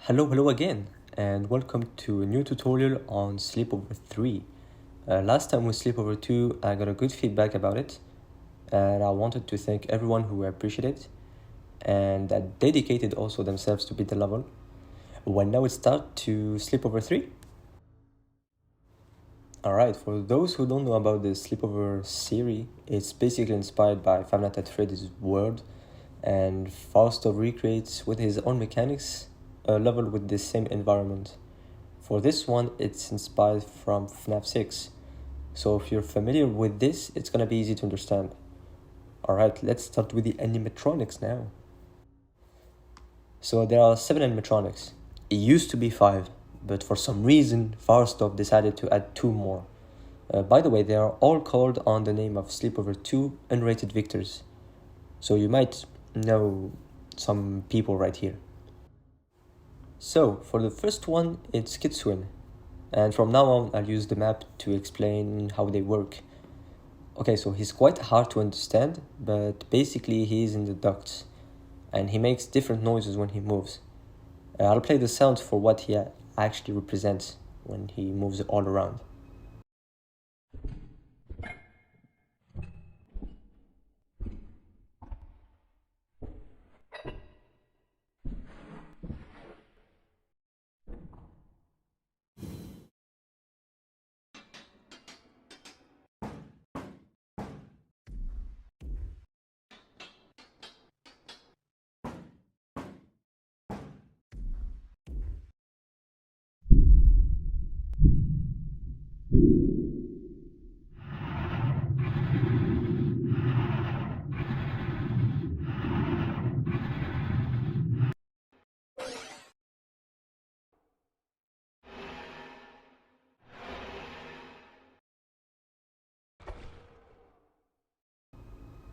Hello again, and welcome to a new tutorial on Sleepover 3. Last time with Sleepover 2, I got a good feedback about it, and I wanted to thank everyone who appreciated it, and that dedicated also themselves to beat the level. Well, now it's start to Sleepover 3. Alright, for those who don't know about the Sleepover series, it's basically inspired by Five Nights at Freddy's world, and Fausto recreates with his own mechanics a level with the same environment. For this one, it's inspired from FNAF 6, so if you're familiar with this, it's gonna be easy to understand. Alright, let's start with the animatronics now. So there are 7 animatronics. It used to be 5, but for some reason, Fausto decided to add 2 more. By the way, they are all called on the name of Sleepover 2 unrated victors, so you might know some people right here. So, for the first one, it's Kitsune, and from now on I'll use the map to explain how they work. Okay, so he's quite hard to understand, but basically he is in the ducts, and he makes different noises when he moves. I'll play the sounds for what he actually represents when he moves all around.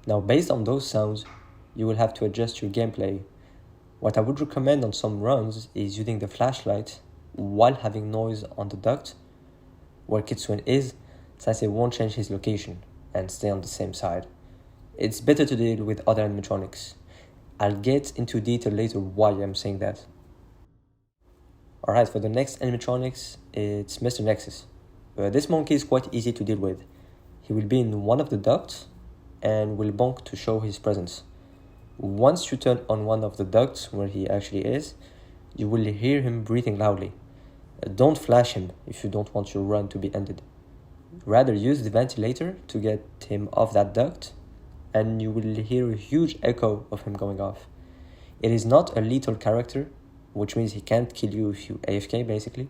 Now, based on those sounds, you will have to adjust your gameplay. What I would recommend on some runs is using the flashlight while having noise on the duct where Kitsune is, since it won't change his location and stay on the same side. It's better to deal with other animatronics. I'll get into detail later why I'm saying that. Alright, for the next animatronics, it's Mr. Nexus. This monkey is quite easy to deal with. He will be in one of the ducts and will bonk to show his presence. Once you turn on one of the ducts where he actually is, you will hear him breathing loudly. Don't flash him if you don't want your run to be ended. Rather use the ventilator to get him off that duct, and you will hear a huge echo of him going off. It is not a lethal character, which means he can't kill you if you AFK basically,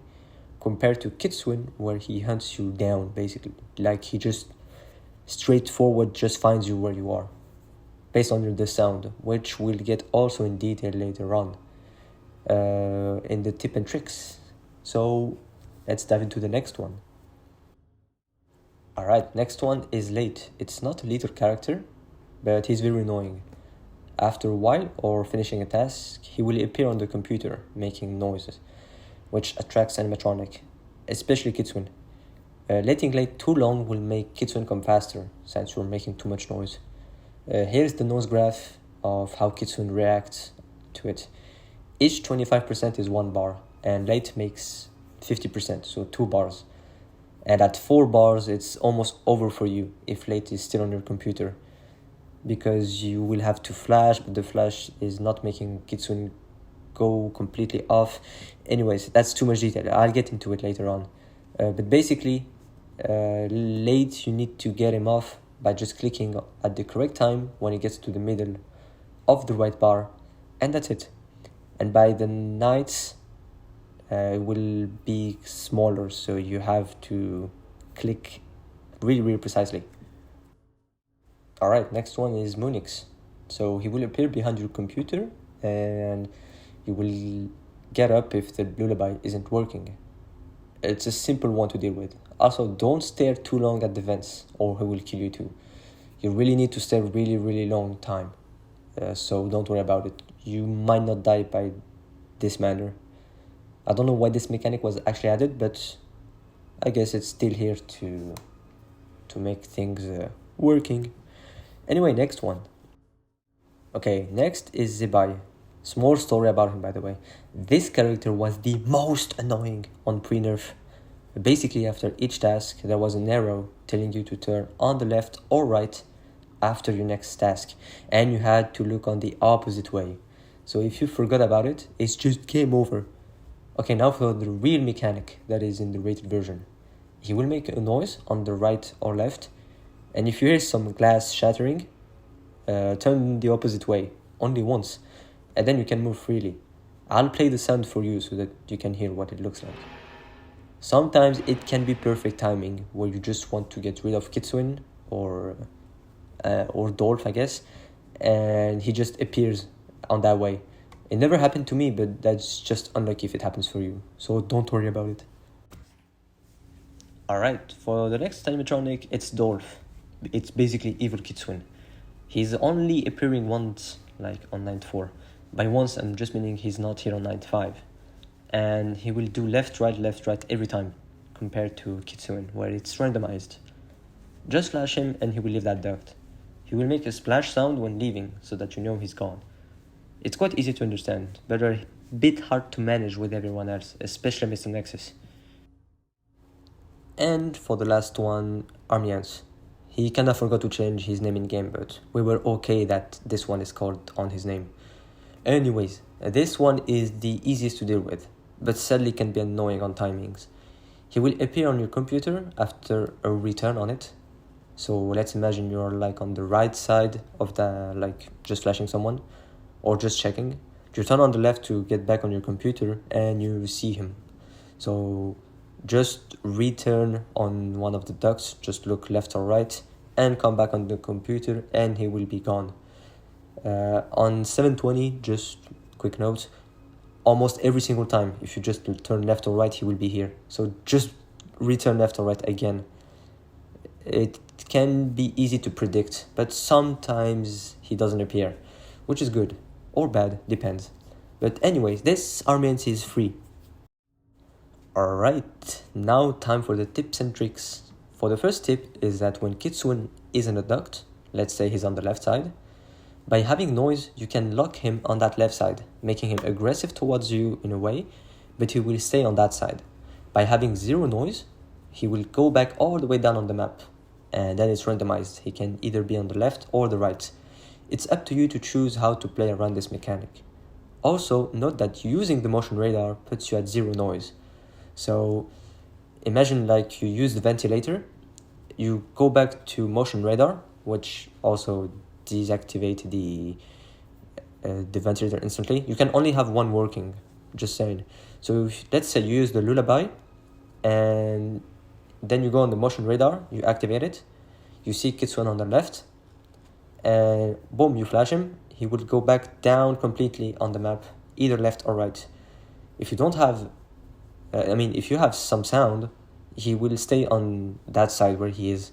compared to Kitsune where he hunts you down basically, like he just straightforward just finds you where you are, based on the sound, which we'll get also in detail later on in the tip and tricks. So let's dive into the next one. Alright, next one is Late. It's not a lethal character, but he's very annoying. After a while or finishing a task, he will appear on the computer making noises, which attracts animatronic, especially Kitsune. Letting Late too long will make Kitsune come faster, since you're making too much noise. Here's the noise graph of how Kitsune reacts to it. Each 25% is 1 bar, and Late makes 50%, so 2 bars. And at 4 bars, it's almost over for you if Late is still on your computer, because you will have to flash, but the flash is not making Kitsune go completely off. Anyways, that's too much detail. I'll get into it later on. But basically, Late, you need to get him off by just clicking at the correct time when he gets to the middle of the right bar, and that's it. And by the nights, it will be smaller, so you have to click really precisely. Alright, next one is Munix. So he will appear behind your computer and you will get up if the lullaby isn't working. It's a simple one to deal with. Also, don't stare too long at the vents or he will kill you too. You really need to stare really long time. So don't worry about it. You might not die by this manner. I don't know why this mechanic was actually added, but I guess it's still here to make things working. Anyway, next one. Okay, next is Zebai. Small story about him, by the way. This character was the most annoying on pre-nerf. Basically, after each task, there was an arrow telling you to turn on the left or right after your next task, and you had to look on the opposite way. So if you forgot about it, it's just game over. Okay, now for the real mechanic that is in the rated version. He will make a noise on the right or left, and if you hear some glass shattering, turn the opposite way, only once, and then you can move freely. I'll play the sound for you so that you can hear what it looks like. Sometimes it can be perfect timing, where you just want to get rid of Kitsune or Dolph, I guess, and he just appears on that way. It never happened to me, but that's just unlucky if it happens for you, so don't worry about it. Alright, for the next animatronic, it's Dolph. It's basically evil Kitsune. He's only appearing once, like on 94. By once, I'm just meaning he's not here on 95. And he will do left, right every time, compared to Kitsune, where it's randomized. Just flash him and he will leave that duct. He will make a splash sound when leaving, so that you know he's gone. It's quite easy to understand, but a bit hard to manage with everyone else, especially Mr. Nexus. And for the last one, Armiance. He kinda forgot to change his name in game, but we were okay that this one is called on his name. Anyways, this one is the easiest to deal with, but sadly can be annoying on timings. He will appear on your computer after a return on it. So let's imagine you're like on the right side of the, like just flashing someone or just checking. You turn on the left to get back on your computer and you see him. So just return on one of the ducts, just look left or right and come back on the computer and he will be gone. On 720, just quick note, almost every single time if you just turn left or right he will be here, so just return left or right again. It can be easy to predict, but sometimes he doesn't appear, which is good or bad, depends. But anyways, this Armiance is free. Alright, now time for the tips and tricks. For the first tip is that when Kitsune is in a duct, let's say he's on the left side, by having noise you can lock him on that left side, making him aggressive towards you in a way, but he will stay on that side. By having zero noise, he will go back all the way down on the map, and then it's randomized. He can either be on the left or the right. It's up to you to choose how to play around this mechanic. Also, note that using the motion radar puts you at zero noise. So imagine like you use the ventilator, you go back to motion radar, which also deactivate the ventilator instantly. You can only have one working, just saying. So let's say you use the lullaby and then you go on the motion radar, you activate it, you see Kitsune on the left, and boom, you flash him, he will go back down completely on the map, either left or right. If you don't have if you have some sound, he will stay on that side where he is.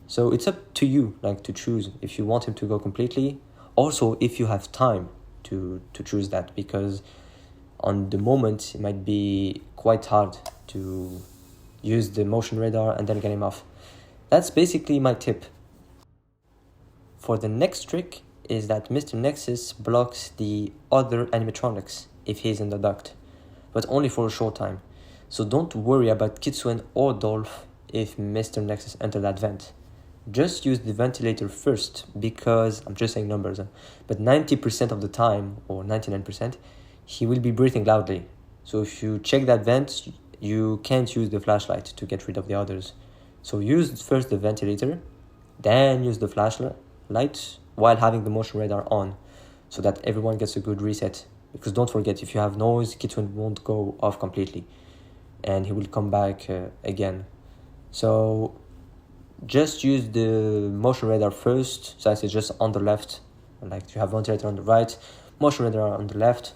So it's up to you, like, to choose if you want him to go completely. Also, if you have time to choose that, because on the moment it might be quite hard to use the motion radar and then get him off. That's basically my tip. For the next trick is that Mr. Nexus blocks the other animatronics if he's in the duct, but only for a short time. So don't worry about Kitsune or Dolph if Mr. Nexus enter that vent. Just use the ventilator first, because I'm just saying numbers, but 90% of the time, or 99%, he will be breathing loudly. So if you check that vent, you can't use the flashlight to get rid of the others. So use first the ventilator, then use the flashlight while having the motion radar on, so that everyone gets a good reset. Because don't forget, if you have noise, Kitsune won't go off completely, and he will come back again. So just use the motion radar first, since it's just on the left. Like, you have ventilator on the right, motion radar on the left.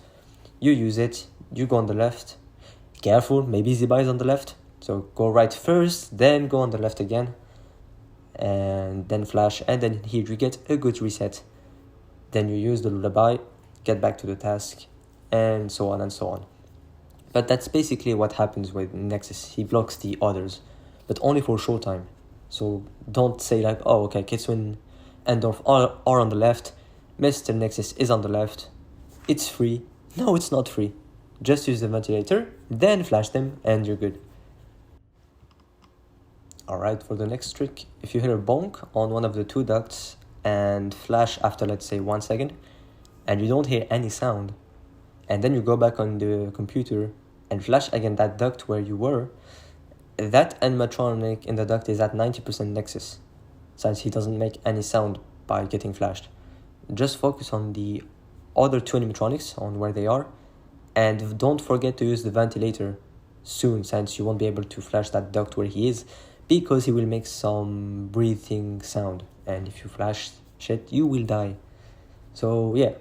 You use it, you go on the left. Careful, maybe Ziba is on the left. So go right first, then go on the left again, and then flash, and then here you get a good reset. Then you use the lullaby, get back to the task, and so on and so on. But that's basically what happens with Nexus. He blocks the others, but only for a short time. So don't say like, oh, okay, Kitsune and Dolph are on the left, Mr. Nexus is on the left, It's free. No, it's not free. Just use the ventilator, then flash them, and you're good. Alright, for the next trick, if you hear a bonk on one of the two ducts and flash after, let's say, 1 second, and you don't hear any sound, and then you go back on the computer and flash again that duct where you were, that animatronic in the duct is at 90% nexus, since he doesn't make any sound by getting flashed. Just focus on the other two animatronics, on where they are, and don't forget to use the ventilator soon, since you won't be able to flash that duct where he is, because he will make some breathing sound, and if you flash shit, you will die. So yeah,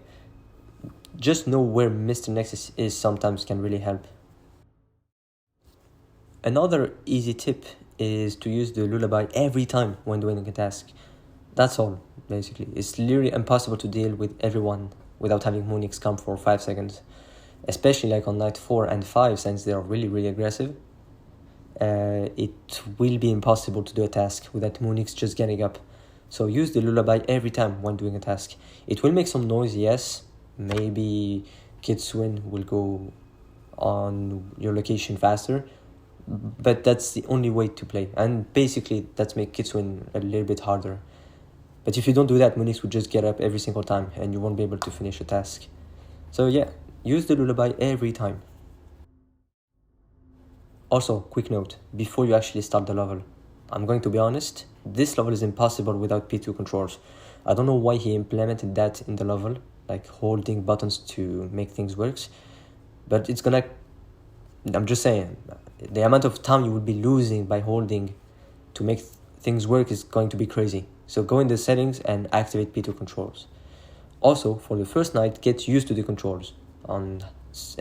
just know where Mr. Nexus is sometimes can really help. Another easy tip is to use the lullaby every time when doing a task. That's all, basically. It's literally impossible to deal with everyone without having Moonix come for 5 seconds. Especially like on night 4 and 5, since they are really aggressive. It will be impossible to do a task without Moonix just getting up. So use the lullaby every time when doing a task. It will make some noise, yes. Maybe Kitsune will go on your location faster, but that's the only way to play. And basically, that's make Kitsune a little bit harder. But if you don't do that, Moonix will just get up every single time and you won't be able to finish a task. So yeah, use the lullaby every time. Also, quick note, before you actually start the level, I'm going to be honest, this level is impossible without P2 controls. I don't know why he implemented that in the level, like holding buttons to make things work, but it's gonna, I'm just saying, the amount of time you will be losing by holding to make things work is going to be crazy. So go in the settings and activate P2 controls. Also, for the first night, get used to the controls and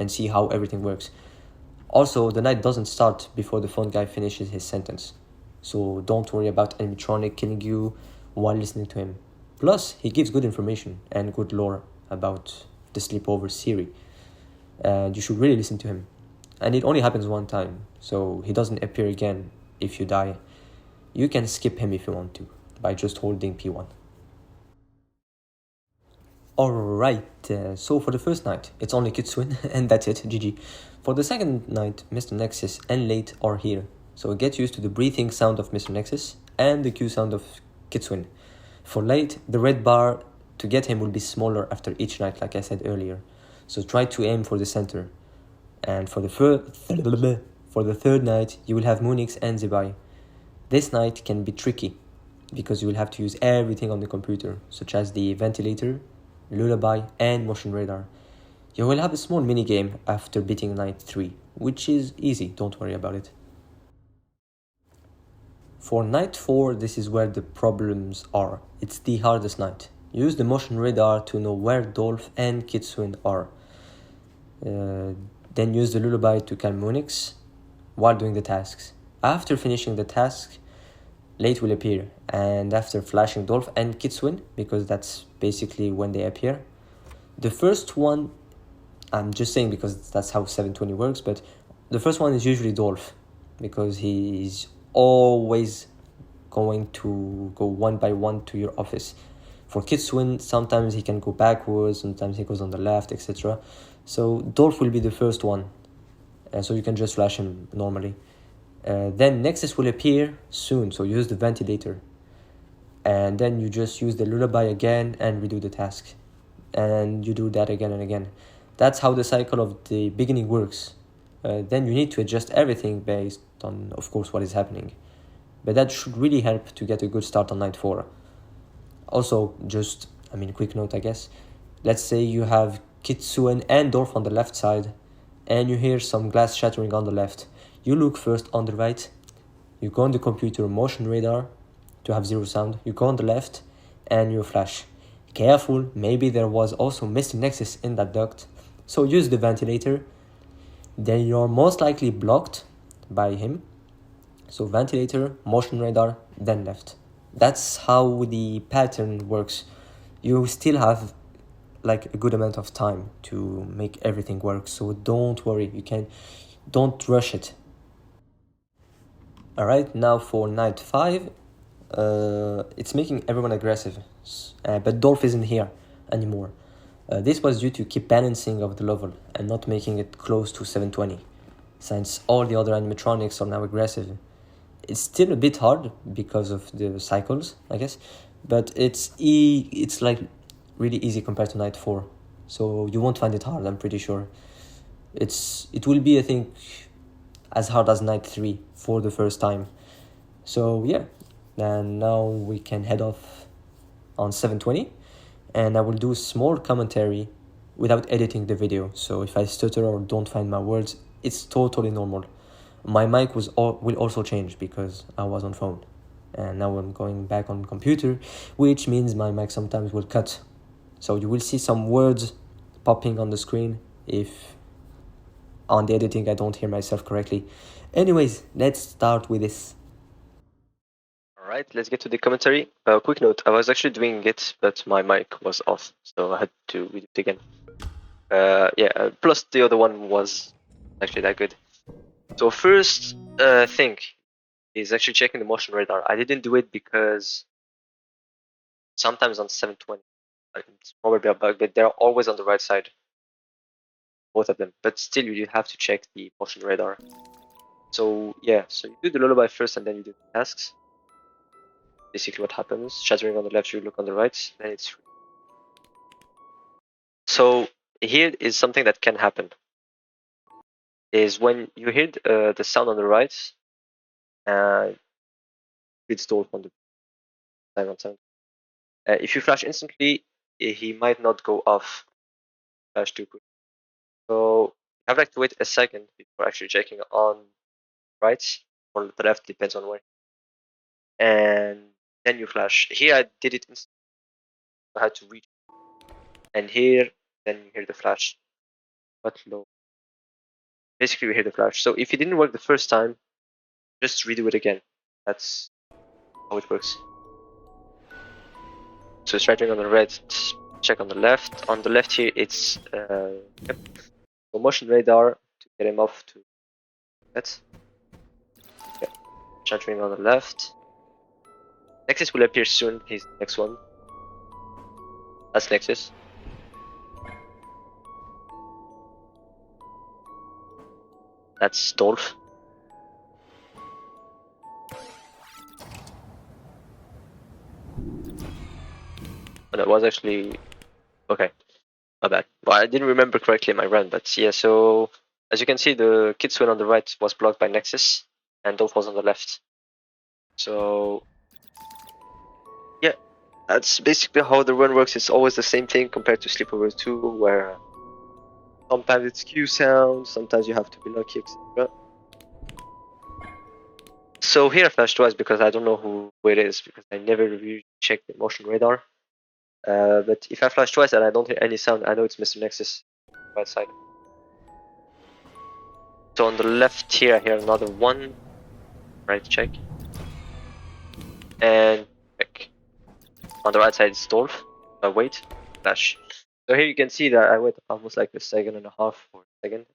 see how everything works. Also, the night doesn't start before the phone guy finishes his sentence. So don't worry about animatronic killing you while listening to him. Plus, he gives good information and good lore about the Sleepover series. And you should really listen to him. And it only happens one time, so he doesn't appear again if you die. You can skip him if you want to, by just holding P1. Alright, so for the first night, it's only Kitsune, and that's it, GG. For the second night, Mr. Nexus and Late are here, so get used to the breathing sound of Mr. Nexus and the Q sound of Kitsune. For Late, the red bar to get him will be smaller after each night, like I said earlier, so try to aim for the center. And for the third night, you will have Moonix and Zebai. This night can be tricky, because you will have to use everything on the computer, such as the ventilator, lullaby, and motion radar. You will have a small minigame after beating night 3, which is easy, don't worry about it. For night 4, this is where the problems are. It's the hardest night. Use the motion radar to know where Dolph and Kitsune are. Then use the lullaby to calm Moonix while doing the tasks. After finishing the task, Late will appear, and after flashing Dolph and Kitsune, because that's basically when they appear. The first one, I'm just saying because that's how 720 works, but the first one is usually Dolph, because he's always going to go one by one to your office. For Kitsune, sometimes he can go backwards, sometimes he goes on the left, etc. So Dolph will be the first one, so you can just flash him normally. Then Nexus will appear soon, so use the ventilator. And then you just use the lullaby again and redo the task. And you do that again and again. That's how the cycle of the beginning works. Then you need to adjust everything based on, of course, what is happening. But that should really help to get a good start on night 4. Also, quick note, I guess. Let's say you have Kitsune and Dolph on the left side, and you hear some glass shattering on the left. You look first on the right, you go on the computer motion radar to have 0 sound, you go on the left, and you flash. Careful, maybe there was also Mr. Nexus in that duct, so use the ventilator. Then you're most likely blocked by him, so ventilator, motion radar, then left. That's how the pattern works. You still have like a good amount of time to make everything work, so don't worry, don't rush it. Alright, now for night 5, it's making everyone aggressive, but Dolph isn't here anymore. This was due to keep balancing of the level and not making it close to 720, since all the other animatronics are now aggressive. It's still a bit hard because of the cycles, I guess, but it's like really easy compared to Night 4. So you won't find it hard, I'm pretty sure. It will be, I think, as hard as Night 3 for the first time. So yeah, and now we can head off on 720, and I will do a small commentary without editing the video. So if I stutter or don't find my words, it's totally normal. My mic will also change because I was on phone, and now I'm going back on computer, which means my mic sometimes will cut. So you will see some words popping on the screen if on the editing I don't hear myself correctly. Anyways, let's start with this. Alright, let's get to the commentary. Quick note, I was actually doing it, but my mic was off, so I had to redo it again. Plus the other one was actually that good. So first thing is actually checking the motion radar. I didn't do it because sometimes on 720, it's probably a bug, but they're always on the right side, both of them. But still, you have to check the motion radar. So yeah, so you do the lullaby first, and then you do the tasks. Basically, what happens? Shattering on the left, you look on the right, then it's free. So here is something that can happen. Is when you hear the sound on the right, it's told on the time on sound. If you flash instantly, he might not go off. Flash too quick. So you have like to wait a second before actually checking on right or the left, depends on where. And then you flash. Here I did it instantly. I had to reach. And here, then you hear the flash. But low. Basically, we hear the flash. So if it didn't work the first time, just redo it again. That's how it works. So it's right on the red, check on the left. On the left here, it's yep. So motion radar to get him off to that. Okay. Shattering on the left. Nexus will appear soon. He's the next one. That's Nexus. That's Dolph. But it was actually okay. My bad. Well, I didn't remember correctly my run, but yeah. So as you can see, the Kitsune on the right was blocked by Nexus, and Dolph was on the left. So yeah, that's basically how the run works. It's always the same thing compared to Sleepover 2, where sometimes it's Q sound, sometimes you have to be lucky, etc. So here I flashed twice because I don't know who it is, because I never really checked the motion radar. But if I flash twice and I don't hear any sound, I know it's Mr. Nexus right side. So on the left here I hear another one. Right, check. And check. On the right side it's Dolph. I wait, flash. So here you can see that I wait almost like a second and a half or a second.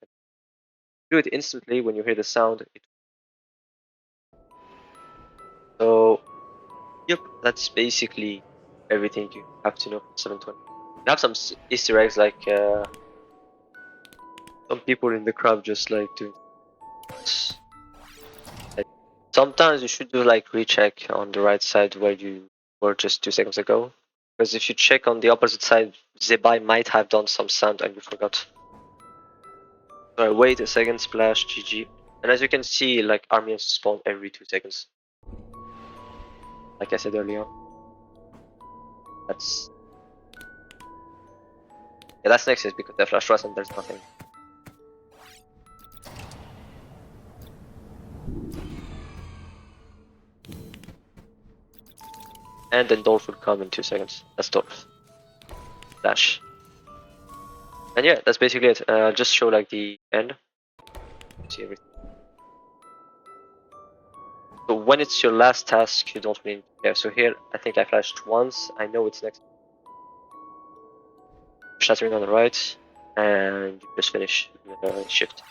Do it instantly when you hear the sound. So yep, that's basically everything you have to know from 720. You have some Easter eggs, like some people in the crowd just like doing. Like, sometimes you should do like recheck on the right side where you were just 2 seconds ago, because if you check on the opposite side, Zebai might have done some sound and you forgot. So I wait a second, splash, GG, and as you can see, like armies spawn every 2 seconds. Like I said earlier, that's Nexus because they flash twice and there's nothing. And then Dolph will come in 2 seconds. That's Dolph. Dash. And yeah, that's basically it. I'll just show like the end. See everything. So when it's your last task, you don't really care. So here, I think I flashed once. I know it's next. Shattering on the right, and you just finish shift.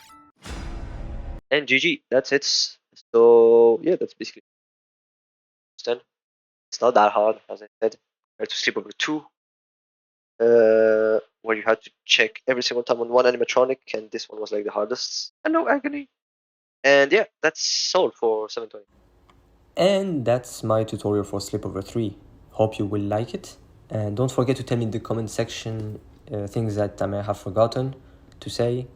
And GG, that's it. So yeah, that's basically it. It's not that hard, as I said, compared to Sleepover 2. where you had to check every single time on one animatronic, and this one was like the hardest. And no agony. And yeah, that's all for 720. And that's my tutorial for Sleepover 3. Hope you will like it. And don't forget to tell me in the comment section things that I may have forgotten to say,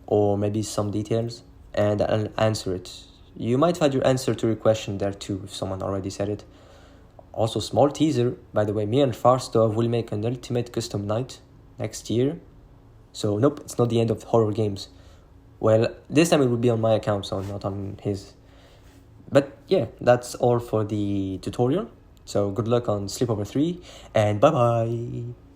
or maybe some details, and I'll answer it. You might find your answer to your question there too, if someone already said it. Also, small teaser, by the way, me and Farstov will make an ultimate custom night next year. So nope, it's not the end of horror games. Well, this time it will be on my account, so not on his. But yeah, that's all for the tutorial. So good luck on Sleepover 3, and bye bye!